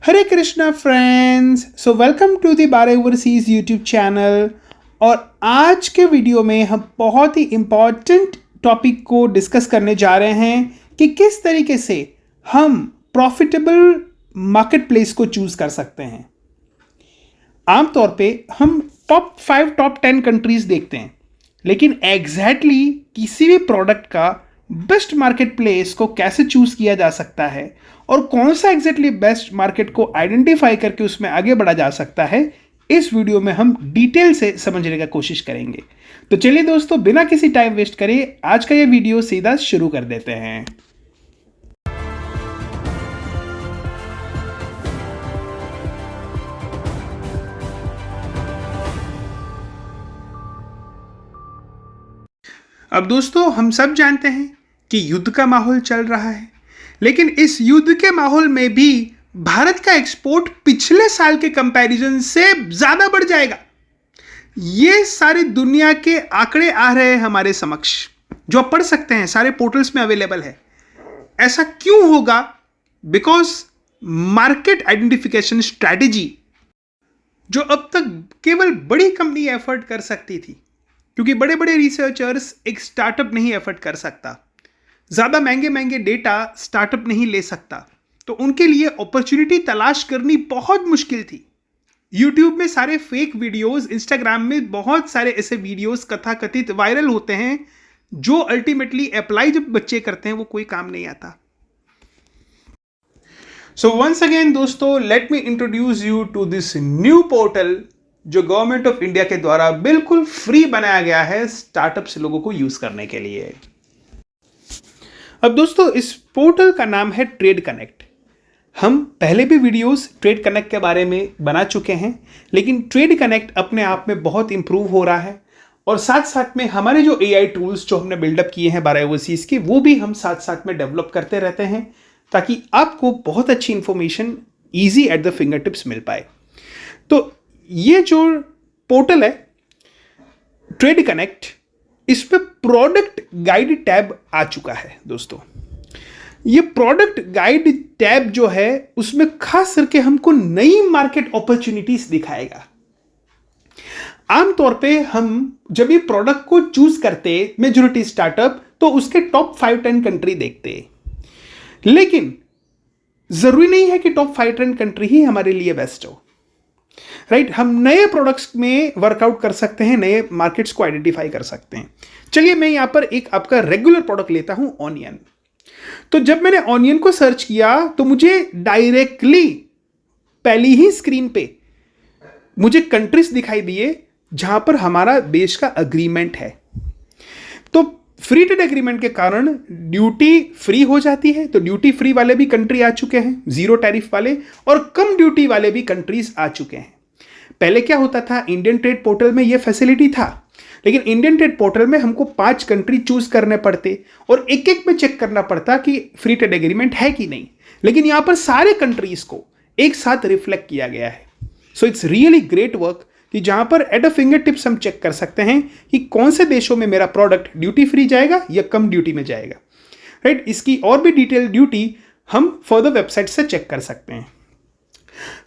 Hare Krishna friends, so welcome to the bar overseas YouTube channel. और आज के video में हम बहुत ही इम्पॉर्टेंट टॉपिक को डिस्कस करने जा रहे हैं कि किस तरीके से हम प्रॉफिटेबल मार्केट प्लेस को चूज कर सकते हैं। आमतौर पे हम टॉप 5 टॉप 10 कंट्रीज देखते हैं, लेकिन एग्जैक्टली किसी भी प्रोडक्ट का बेस्ट मार्केट प्लेस को कैसे चूज किया जा सकता है और कौन सा एग्जैक्टली बेस्ट मार्केट को आइडेंटिफाई करके उसमें आगे बढ़ा जा सकता है, इस वीडियो में हम डिटेल से समझने का कोशिश करेंगे। तो चलिए दोस्तों, बिना किसी टाइम वेस्ट करे आज का ये वीडियो सीधा शुरू कर देते हैं। अब दोस्तों, हम सब जानते हैं कि युद्ध का माहौल चल रहा है, लेकिन इस युद्ध के माहौल में भी भारत का एक्सपोर्ट पिछले साल के कंपैरिजन से ज्यादा बढ़ जाएगा। ये सारी दुनिया के आंकड़े आ रहे हैं हमारे समक्ष, जो आप पढ़ सकते हैं, सारे पोर्टल्स में अवेलेबल है। ऐसा क्यों होगा? बिकॉज मार्केट आइडेंटिफिकेशन स्ट्रैटेजी जो अब तक केवल बड़ी कंपनी एफर्ट कर सकती थी, क्योंकि बड़े बड़े रिसर्चर्स एक स्टार्टअप नहीं एफर्ट कर सकता, ज़्यादा महंगे महंगे डेटा स्टार्टअप नहीं ले सकता, तो उनके लिए अपॉर्चुनिटी तलाश करनी बहुत मुश्किल थी। यूट्यूब में सारे फेक वीडियोस, इंस्टाग्राम में बहुत सारे ऐसे वीडियोस कथाकथित वायरल होते हैं, जो अल्टीमेटली अप्लाई जब बच्चे करते हैं वो कोई काम नहीं आता। सो वंस अगेन दोस्तों, let me introduce you to this new portal जो गवर्नमेंट ऑफ इंडिया के द्वारा बिल्कुल फ्री बनाया गया है स्टार्टअप्स लोगों को यूज करने के लिए। अब दोस्तों, इस पोर्टल का नाम है ट्रेड कनेक्ट। हम पहले भी वीडियोस ट्रेड कनेक्ट के बारे में बना चुके हैं, लेकिन ट्रेड कनेक्ट अपने आप में बहुत इंप्रूव हो रहा है और साथ साथ में हमारे जो एआई टूल्स जो हमने बिल्डअप किए हैं 12 ओवरसीज के, वो भी हम साथ साथ में डेवलप करते रहते हैं, ताकि आपको बहुत अच्छी information easy at the finger tips मिल पाए। तो ये जो पोर्टल है ट्रेड कनेक्ट, इस पे प्रोडक्ट गाइड टैब आ चुका है दोस्तों। ये प्रोडक्ट गाइड टैब जो है उसमें खास करके हमको नई मार्केट अपॉर्चुनिटीज दिखाएगा। आमतौर पे हम जब ये प्रोडक्ट को चूज करते मेजॉरिटी स्टार्टअप, तो उसके टॉप 5-10 कंट्री देखते, लेकिन जरूरी नहीं है कि टॉप 5-10 कंट्री ही हमारे लिए बेस्ट हो, राइट। हम नए प्रोडक्ट्स में वर्कआउट कर सकते हैं, नए मार्केट्स को आइडेंटिफाई कर सकते हैं। चलिए मैं यहां पर एक आपका रेगुलर प्रोडक्ट लेता हूं, ऑनियन। तो जब मैंने ऑनियन को सर्च किया तो मुझे डायरेक्टली पहली ही स्क्रीन पे मुझे कंट्रीज दिखाई दिए जहां पर हमारा देश का अग्रीमेंट है। तो फ्री ट्रेड एग्रीमेंट के कारण ड्यूटी फ्री हो जाती है, तो ड्यूटी फ्री वाले भी कंट्री आ चुके हैं, जीरो टैरिफ वाले, और कम ड्यूटी वाले भी कंट्रीज आ चुके हैं। पहले क्या होता था, इंडियन ट्रेड पोर्टल में यह फैसिलिटी था, लेकिन इंडियन ट्रेड पोर्टल में हमको 5 कंट्री चूज करने पड़ते और एक एक में चेक करना पड़ता कि फ्री ट्रेड एग्रीमेंट है कि नहीं। लेकिन यहां पर सारे कंट्रीज को एक साथ रिफ्लेक्ट किया गया है। So it's really great work कि जहां पर एट अ फिंगर टिप्स हम चेक कर सकते हैं कि कौन से देशों में मेरा प्रोडक्ट ड्यूटी फ्री जाएगा या कम ड्यूटी में जाएगा, राइट। इसकी और भी डिटेल ड्यूटी हम फर्दर वेबसाइट से चेक कर सकते हैं,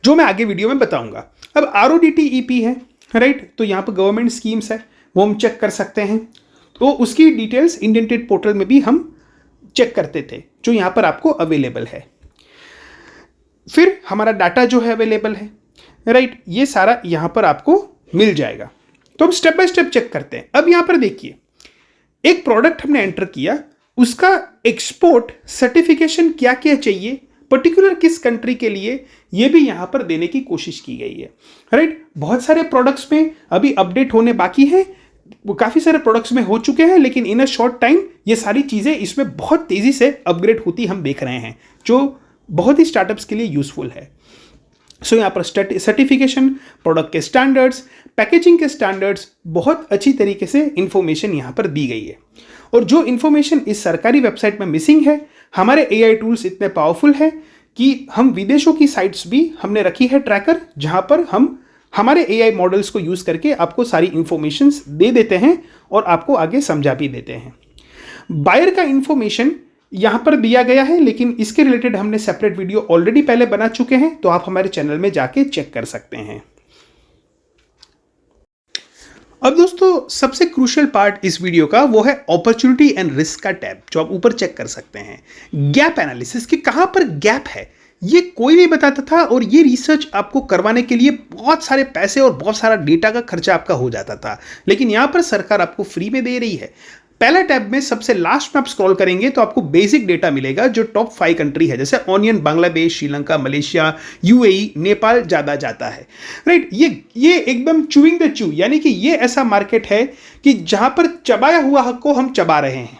जो मैं आगे वीडियो में बताऊंगा। अब RODTEP है, राइट, तो यहां पर गवर्नमेंट स्कीम्स है, वो हम चेक कर सकते हैं। तो उसकी डिटेल्स इंडियन ट्रेड पोर्टल में भी हम चेक करते थे, जो यहां पर आपको अवेलेबल है। फिर हमारा डाटा जो है अवेलेबल है, राइट, ये सारा यहां पर आपको मिल जाएगा। तो हम स्टेप बाय स्टेप चेक करते हैं। अब यहां पर देखिए, एक प्रोडक्ट हमने एंटर किया, उसका एक्सपोर्ट सर्टिफिकेशन क्या क्या चाहिए, पर्टिकुलर किस कंट्री के लिए, यह भी यहां पर देने की कोशिश की गई है, राइट। बहुत सारे प्रोडक्ट्स में अभी अपडेट होने बाकी है, काफी सारे प्रोडक्ट्स में हो चुके हैं, लेकिन इन अ शॉर्ट टाइम ये सारी चीजें इसमें बहुत तेजी से अपग्रेड होती हम देख रहे हैं, जो बहुत ही स्टार्टअप्स के लिए यूजफुल है। सो यहाँ पर सर्टिफिकेशन, प्रोडक्ट के स्टैंडर्ड्स, पैकेजिंग के स्टैंडर्ड्स, बहुत अच्छी तरीके से इंफॉर्मेशन यहाँ पर दी गई है। और जो इंफॉर्मेशन इस सरकारी वेबसाइट में मिसिंग है, हमारे एआई टूल्स इतने पावरफुल है कि हम विदेशों की साइट्स भी हमने रखी है ट्रैकर, जहाँ पर हम हमारे एआई मॉडल्स को यूज़ करके आपको सारी इंफॉर्मेशन दे देते हैं और आपको आगे समझा भी देते हैं। बायर का इंफॉर्मेशन यहाँ पर दिया गया है, लेकिन इसके रिलेटेड हमने सेपरेट वीडियो ऑलरेडी पहले बना चुके हैं, तो आप हमारे चैनल में जाके चेक कर सकते हैं। अब दोस्तों सबसे क्रूशियल पार्ट इस वीडियो का वो है अपॉर्चुनिटी एंड रिस्क का टैब, जो आप ऊपर चेक कर सकते हैं। गैप एनालिसिस कि कहां पर गैप है ये कोई नहीं बताता था, और ये रिसर्च आपको करवाने के लिए बहुत सारे पैसे और बहुत सारा डेटा का खर्चा आपका हो जाता था, लेकिन यहां पर सरकार आपको फ्री में दे रही है। पहला टैब में सबसे लास्ट में आप स्क्रॉल करेंगे तो आपको बेसिक डेटा मिलेगा जो टॉप 5 कंट्री है, जैसे onion, Bangladesh, Sri Lanka, Malaysia, UAE, Nepal ज्यादा जाता है, राइट। ये एकदम चूइंग द चू, यानी कि ये ऐसा मार्केट है कि जहां पर चबाया हुआ हक को हम चबा रहे हैं,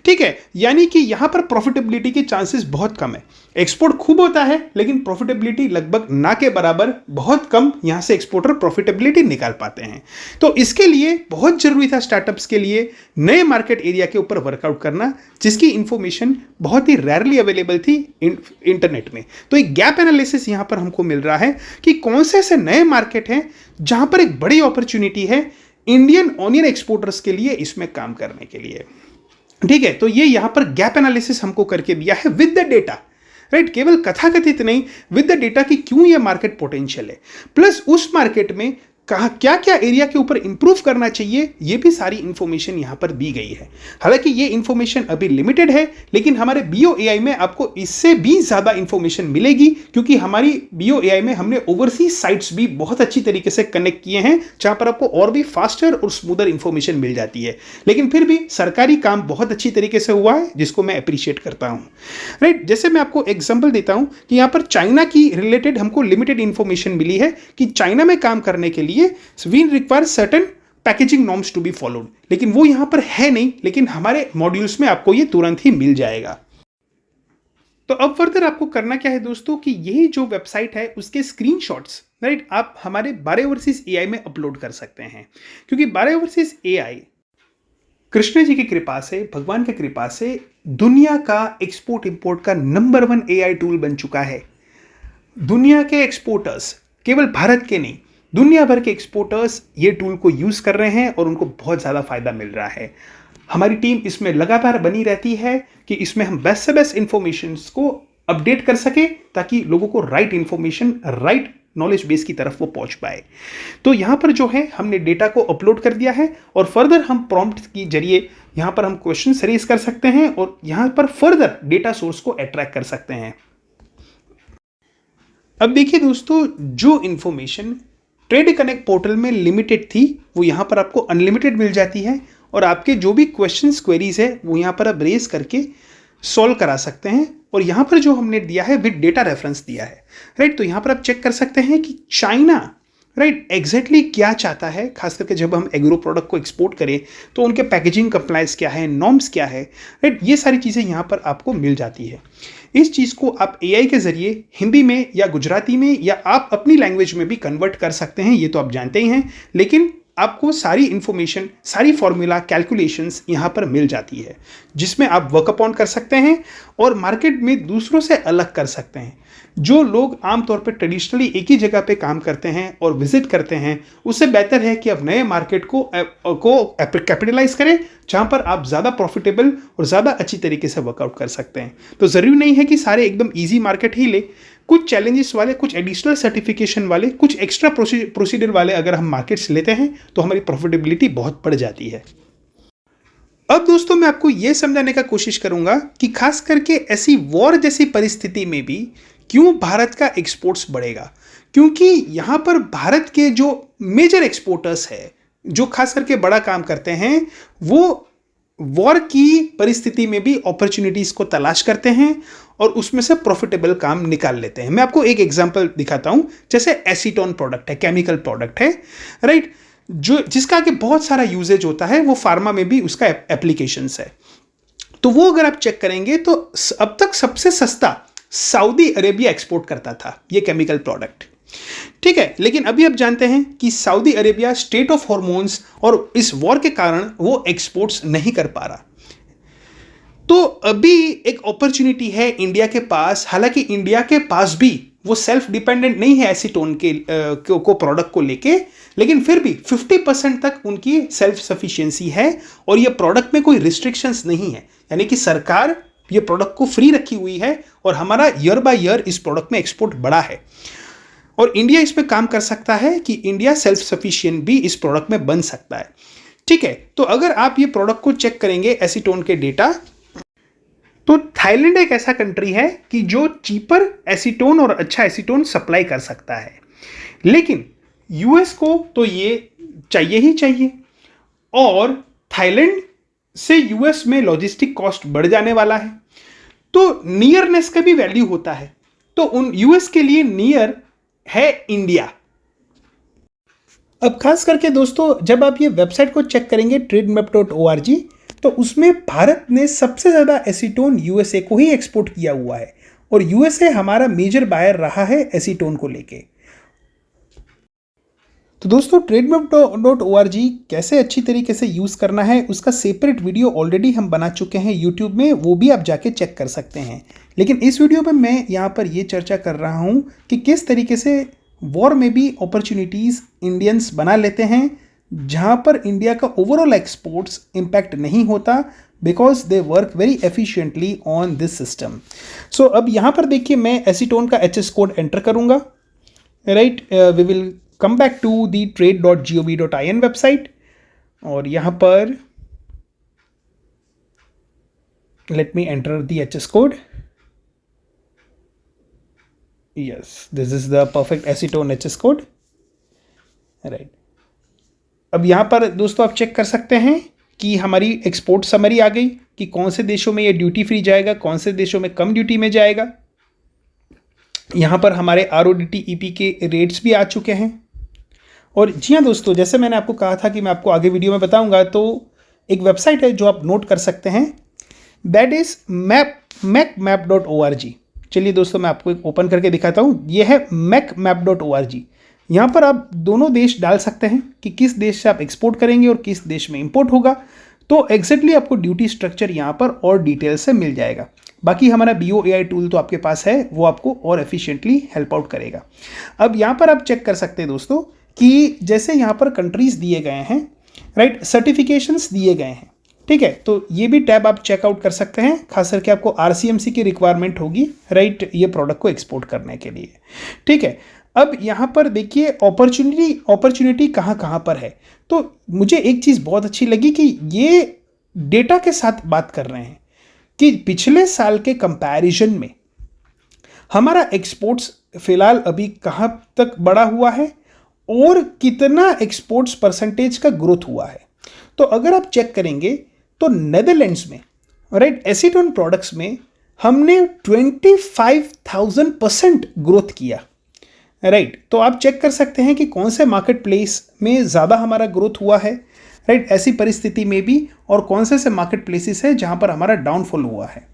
ठीक है। यानी कि यहां पर प्रॉफिटेबिलिटी के चांसेस बहुत कम है। एक्सपोर्ट खूब होता है, लेकिन प्रॉफिटेबिलिटी लगभग ना के बराबर, बहुत कम यहां से एक्सपोर्टर प्रॉफिटेबिलिटी निकाल पाते हैं। तो इसके लिए बहुत जरूरी था स्टार्टअप्स के लिए नए मार्केट एरिया के ऊपर वर्कआउट करना, जिसकी इंफॉर्मेशन बहुत ही रेयरली अवेलेबल थी इंटरनेट में। तो एक गैप एनालिसिस यहां पर हमको मिल रहा है कि कौन से ऐसे नए मार्केट हैं जहां पर एक बड़ी अपॉर्चुनिटी है इंडियन ऑनियन एक्सपोर्टर्स के लिए इसमें काम करने के लिए, ठीक है। तो ये यहां पर गैप एनालिसिस हमको करके दिया है विद द डेटा, राइट। केवल कथाकथित नहीं, विद द डेटा कि क्यों ये मार्केट पोटेंशियल है, प्लस उस मार्केट में कहा क्या क्या एरिया के ऊपर इंप्रूव करना चाहिए, ये भी सारी इंफॉर्मेशन यहां पर दी गई है। हालांकि ये इंफॉर्मेशन अभी लिमिटेड है, लेकिन हमारे BOAI में आपको इससे भी ज्यादा इंफॉर्मेशन मिलेगी, क्योंकि हमारी BOAI में हमने ओवरसीज साइट्स भी बहुत अच्छी तरीके से कनेक्ट किए हैं, जहां पर आपको और भी फास्टर और स्मूदर इंफॉर्मेशन मिल जाती है। लेकिन फिर भी सरकारी काम बहुत अच्छी तरीके से हुआ है, जिसको मैं अप्रिशिएट करता हूं, राइट। जैसे मैं आपको एग्जाम्पल देता हूं कि यहां पर चाइना की रिलेटेड हमको लिमिटेड इंफॉर्मेशन मिली है कि चाइना में काम करने के लिए we require certain packaging norms to be followed, लेकिन वो यहां पर है नहीं, लेकिन हमारे मॉड्यूल्स में आपको ये तुरंत ही मिल जाएगा। तो अब फर्दर आपको करना क्या है दोस्तों कि यही जो वेबसाइट है उसके स्क्रीनशॉट्स, राइट, आप हमारे 12 ओवरसीज AI में अपलोड कर सकते हैं, क्योंकि 12 ओवरसीज AI कृष्ण जी की कृपा से, भगवान की कृपा से दुनिया का एक्सपोर्ट इंपोर्ट का नंबर 1 AI टूल बन चुका है। दुनिया के एक्सपोर्टर्स, केवल भारत के नहीं, दुनिया भर के एक्सपोर्टर्स ये टूल को यूज कर रहे हैं और उनको बहुत ज़्यादा फायदा मिल रहा है। हमारी टीम इसमें लगातार बनी रहती है कि इसमें हम बेस्ट से बेस्ट इंफॉर्मेशन को अपडेट कर सके, ताकि लोगों को right information, right knowledge base की तरफ वो पहुंच पाए। तो यहाँ पर जो है हमने डेटा को अपलोड कर दिया है, और फर्दर हम प्रॉम्प्ट के जरिए यहाँ पर हम क्वेश्चन रेज कर सकते हैं, और यहाँ पर फर्दर डेटा सोर्स को अट्रैक्ट कर सकते हैं। अब देखिए दोस्तों, जो इंफॉर्मेशन ट्रेड कनेक्ट पोर्टल में लिमिटेड थी, वो यहाँ पर आपको अनलिमिटेड मिल जाती है, और आपके जो भी क्वेश्चंस, क्वेरीज है, वो यहाँ पर आप रेज करके सॉल्व करा सकते हैं। और यहाँ पर जो हमने दिया है विद डेटा रेफरेंस दिया है, राइट। तो यहाँ पर आप चेक कर सकते हैं कि चाइना, राइट, एग्जैक्टली क्या चाहता है, खास करके जब हम एग्रो प्रोडक्ट को एक्सपोर्ट करें तो उनके पैकेजिंग कंप्लायंस क्या है, नॉर्म्स क्या है, राइट। ये सारी चीज़ें यहाँ पर आपको मिल जाती है। इस चीज़ को आप AI के जरिए हिंदी में या गुजराती में या आप अपनी लैंग्वेज में भी कन्वर्ट कर सकते हैं, ये तो आप जानते ही हैं, लेकिन आपको सारी इंफॉर्मेशन, सारी फॉर्मूला, कैलकुलेशंस यहाँ पर मिल जाती है, जिसमें आप वर्क अपॉन कर सकते हैं और मार्केट में दूसरों से अलग कर सकते हैं। जो लोग आमतौर पर ट्रेडिशनली एक ही जगह पे काम करते हैं और विजिट करते हैं, उससे बेहतर है कि आप नए मार्केट को कैपिटलाइज करें, जहाँ पर आप ज़्यादा प्रॉफिटेबल और ज़्यादा अच्छी तरीके से वर्कआउट कर सकते हैं। तो ज़रूरी नहीं है कि सारे एकदम ईजी मार्केट ही ले, कुछ चैलेंजेस वाले, कुछ एडिशनल सर्टिफिकेशन वाले, कुछ एक्स्ट्रा प्रोसीजर वाले अगर हम मार्केट्स लेते हैं तो हमारी प्रॉफिटेबिलिटी बहुत बढ़ जाती है। अब दोस्तों मैं आपको यह समझाने का कोशिश करूंगा कि खास करके ऐसी वॉर जैसी परिस्थिति में भी क्यों भारत का एक्सपोर्ट्स बढ़ेगा, क्योंकि यहाँ पर भारत के जो मेजर एक्सपोर्टर्स है, जो खास करके बड़ा काम करते हैं, वो वॉर की परिस्थिति में भी अपॉर्चुनिटीज को तलाश करते हैं और उसमें से प्रॉफिटेबल काम निकाल लेते हैं। मैं आपको एक एग्जांपल दिखाता हूं, जैसे एसीटोन प्रोडक्ट है, केमिकल प्रोडक्ट है, राइट, जो जिसका आगे बहुत सारा यूजेज होता है, वो फार्मा में भी उसका एप्लीकेशंस है। तो वो अगर आप चेक करेंगे तो अब तक सबसे सस्ता सऊदी अरेबिया एक्सपोर्ट करता था ये केमिकल प्रोडक्ट, ठीक है। लेकिन अभी आप जानते हैं कि Saudi Arabia state of hormones और इस वॉर के कारण वो एक्सपोर्ट्स नहीं कर पा रहा। तो अभी एक अपॉर्चुनिटी है इंडिया के पास, हालांकि इंडिया के पास भी वो सेल्फ डिपेंडेंट नहीं है एसीटोन को प्रोडक्ट को लेके, लेकिन फिर भी 50% तक उनकी सेल्फ सफिशिएंसी है और ये प्रोडक्ट में कोई रिस्ट्रिक्शंस नहीं है, यानी कि सरकार ये प्रोडक्ट को फ्री रखी हुई है और हमारा ईयर बाय ईयर इस प्रोडक्ट में एक्सपोर्ट बढ़ा है और इंडिया इसमें काम कर सकता है कि इंडिया सेल्फ सफिशिएंट भी इस प्रोडक्ट में बन सकता है। ठीक है, तो अगर आप ये प्रोडक्ट को चेक करेंगे एसीटोन के डेटा, तो थाईलैंड एक ऐसा कंट्री है कि जो चीपर एसीटोन और अच्छा एसीटोन सप्लाई कर सकता है, लेकिन यूएस को तो ये चाहिए ही चाहिए और थाईलैंड से यूएस में लॉजिस्टिक कॉस्ट बढ़ जाने वाला है, तो नियरनेस का भी वैल्यू होता है। तो उन यूएस के लिए नियर है इंडिया। अब खास करके दोस्तों जब आप ये वेबसाइट को चेक करेंगे trademap.org, तो उसमें भारत ने सबसे ज़्यादा एसीटोन यूएसए को ही एक्सपोर्ट किया हुआ है और यूएसए हमारा मेजर बायर रहा है एसीटोन को लेके। तो दोस्तों trademap.org कैसे अच्छी तरीके से यूज़ करना है उसका सेपरेट वीडियो ऑलरेडी हम बना चुके हैं यूट्यूब में, वो भी आप जाके चेक कर सकते हैं। लेकिन इस वीडियो में मैं यहाँ पर ये चर्चा कर रहा हूँ कि किस तरीके से वॉर में भी अपॉर्चुनिटीज़ इंडियंस बना लेते हैं जहाँ पर इंडिया का ओवरऑल एक्सपोर्ट्स इम्पैक्ट नहीं होता because they work very efficiently on this system. So अब यहाँ पर देखिए मैं एसीटोन का HS कोड एंटर करूँगा, right. We will come back to the trade.gov.in website और यहाँ पर let me enter the HS code. Yes, this is the perfect acetone HS code, right. अब यहाँ पर दोस्तों आप चेक कर सकते हैं कि हमारी एक्सपोर्ट समरी आ गई कि कौन से देशों में ये ड्यूटी फ्री जाएगा, कौन से देशों में कम ड्यूटी में जाएगा। यहाँ पर हमारे RODT EP के रेट्स भी आ चुके हैं। और जी हाँ दोस्तों, जैसे मैंने आपको कहा था कि मैं आपको आगे वीडियो में बताऊंगा, तो एक वेबसाइट है जो आप नोट कर सकते हैं, दैट इज़ macmap.org। चलिए दोस्तों मैं आपको एक ओपन करके दिखाता हूँ। ये है macmap.org। यहाँ पर आप दोनों देश डाल सकते हैं कि किस देश से आप एक्सपोर्ट करेंगे और किस देश में इंपोर्ट होगा, तो एग्जैक्टली आपको ड्यूटी स्ट्रक्चर यहाँ पर और डिटेल से मिल जाएगा। बाकी हमारा BOAI टूल तो आपके पास है, वो आपको और एफिशिएंटली हेल्प आउट करेगा। अब यहाँ पर आप चेक कर सकते हैं दोस्तों कि जैसे यहाँ पर कंट्रीज दिए गए हैं, राइट, सर्टिफिकेशंस दिए गए हैं, ठीक है। तो ये भी टैब आप चेकआउट कर सकते हैं, खास करके आपको RCMC की रिक्वायरमेंट होगी, राइट, ये प्रोडक्ट को एक्सपोर्ट करने के लिए, ठीक है। अब यहाँ पर देखिए अपॉर्चुनिटी कहाँ कहाँ पर है। तो मुझे एक चीज़ बहुत अच्छी लगी कि ये डेटा के साथ बात कर रहे हैं कि पिछले साल के कंपैरिजन में हमारा एक्सपोर्ट्स फिलहाल अभी कहाँ तक बढ़ा हुआ है और कितना एक्सपोर्ट्स परसेंटेज का ग्रोथ हुआ है। तो अगर आप चेक करेंगे तो नेदरलैंड्स में, राइट, एसीटोन प्रोडक्ट्स में हमने 25,000% ग्रोथ किया, राइट। तो आप चेक कर सकते हैं कि कौन से मार्केट प्लेस में ज़्यादा हमारा ग्रोथ हुआ है, राइट, ऐसी परिस्थिति में भी, और कौन से मार्केट प्लेसेस है जहाँ पर हमारा डाउनफॉल हुआ है,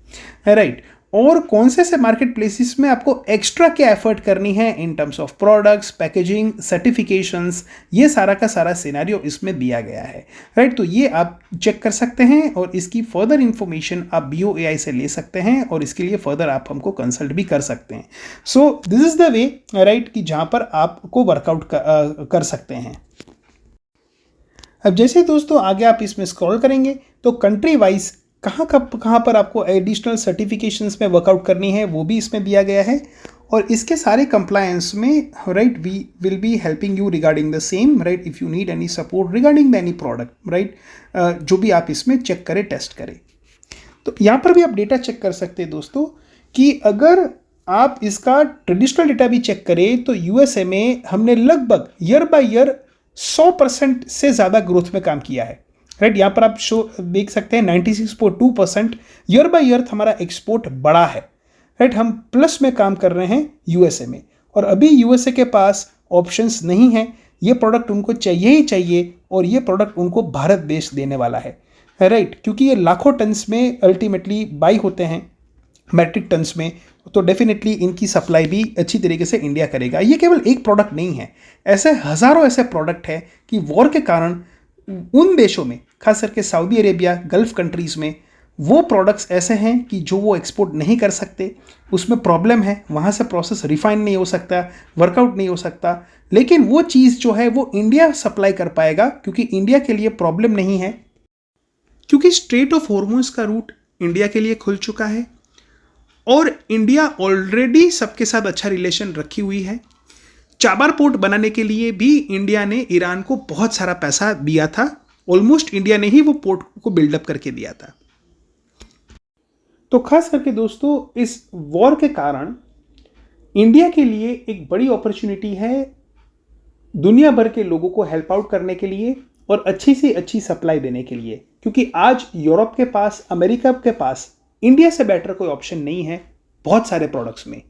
राइट, और कौन से मार्केट प्लेसेस में आपको एक्स्ट्रा क्या एफर्ट करनी है in terms of products, packaging, certifications, ये सारा का सारा सिनेरियो इसमें दिया गया है, राइट। तो ये आप चेक कर सकते हैं और इसकी फर्दर इंफॉर्मेशन आप BOAI से ले सकते हैं और इसके लिए फर्दर आप हमको कंसल्ट भी कर सकते हैं। So this is the way, right, कि जहाँ पर आपको वर्कआउट कर सकते हैं। अब जैसे दोस्तों आगे आप इसमें स्क्रॉल करेंगे तो कंट्री वाइज कहाँ पर आपको एडिशनल सर्टिफिकेशंस में वर्कआउट करनी है वो भी इसमें दिया गया है और इसके सारे कंप्लायंस में, right, we will be helping you regarding the same, right, if you need any support regarding the any product, right, जो भी आप इसमें चेक करें, टेस्ट करें। तो यहाँ पर भी आप डेटा चेक कर सकते हैं दोस्तों कि अगर आप इसका ट्रेडिशनल डेटा भी चेक करें तो USA में हमने लगभग ईयर बाय ईयर 100% से ज़्यादा ग्रोथ में काम किया है, राइट। यहाँ पर आप देख सकते हैं 96.2% ईयर बाय ईयर हमारा एक्सपोर्ट बढ़ा है, राइट। हम प्लस में काम कर रहे हैं USA में और अभी USA के पास ऑप्शंस नहीं है, ये प्रोडक्ट उनको चाहिए ही चाहिए और ये प्रोडक्ट उनको भारत देश देने वाला है, राइट, क्योंकि ये लाखों टन्स में अल्टीमेटली बाई होते हैं, मैट्रिक टन्स में, तो डेफिनेटली इनकी सप्लाई भी अच्छी तरीके से इंडिया करेगा। ये केवल एक प्रोडक्ट नहीं है, ऐसे हज़ारों ऐसे प्रोडक्ट है कि वॉर के कारण उन देशों में, खास करके सऊदी अरेबिया, गल्फ़ कंट्रीज़ में, वो प्रोडक्ट्स ऐसे हैं कि जो वो एक्सपोर्ट नहीं कर सकते, उसमें प्रॉब्लम है, वहाँ से प्रोसेस रिफाइन नहीं हो सकता, वर्कआउट नहीं हो सकता, लेकिन वो चीज़ जो है वो इंडिया सप्लाई कर पाएगा क्योंकि इंडिया के लिए प्रॉब्लम नहीं है, क्योंकि स्ट्रेट ऑफ हॉर्मोज का रूट इंडिया के लिए खुल चुका है और इंडिया ऑलरेडी सबके साथ अच्छा रिलेशन रखी हुई है। चाबार पोर्ट बनाने के लिए भी इंडिया ने ईरान को बहुत सारा पैसा दिया था। ऑलमोस्ट इंडिया ने ही वो पोर्ट को बिल्डअप करके दिया था। तो खास करके दोस्तों इस वॉर के कारण इंडिया के लिए एक बड़ी अपॉर्चुनिटी है दुनिया भर के लोगों को हेल्प आउट करने के लिए और अच्छी से अच्छी सप्लाई देने के लिए, क्योंकि आज यूरोप के पास, अमेरिका के पास इंडिया से बेटर कोई ऑप्शन नहीं है बहुत सारे प्रोडक्ट्स में।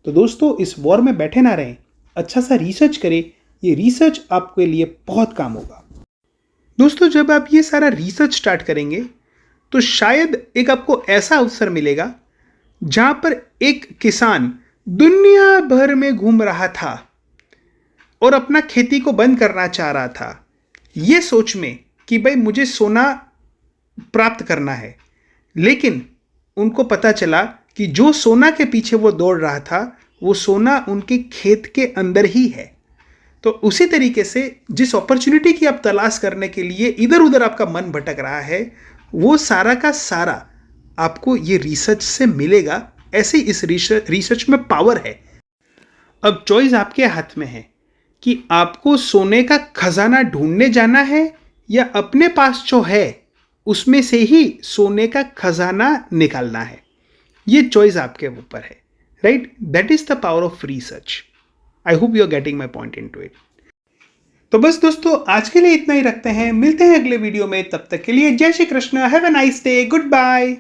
तो दोस्तों इस वॉर में बैठे ना रहें, अच्छा सा रिसर्च करें। ये रिसर्च आपके लिए बहुत काम होगा। दोस्तों जब आप ये सारा रिसर्च स्टार्ट करेंगे तो शायद एक आपको ऐसा अवसर मिलेगा जहां पर एक किसान दुनिया भर में घूम रहा था और अपना खेती को बंद करना चाह रहा था, ये सोच में कि भाई मुझे सोना प्राप्त करना है, लेकिन उनको पता चला कि जो सोना के पीछे वो दौड़ रहा था वो सोना उनके खेत के अंदर ही है। तो उसी तरीके से जिस अपॉर्चुनिटी की आप तलाश करने के लिए इधर उधर आपका मन भटक रहा है, वो सारा का सारा आपको ये रिसर्च से मिलेगा। ऐसे इस रिसर्च में पावर है। अब चॉइस आपके हाथ में है कि आपको सोने का खजाना ढूंढने जाना है या अपने पास जो है उसमें से ही सोने का खजाना निकालना है। ये चॉइस आपके ऊपर है, right? That is the power of research. I hope you are getting my point into it. तो बस दोस्तों आज के लिए इतना ही रखते हैं, मिलते हैं अगले वीडियो में। तब तक के लिए जय Shri Krishna, have a nice day, good bye.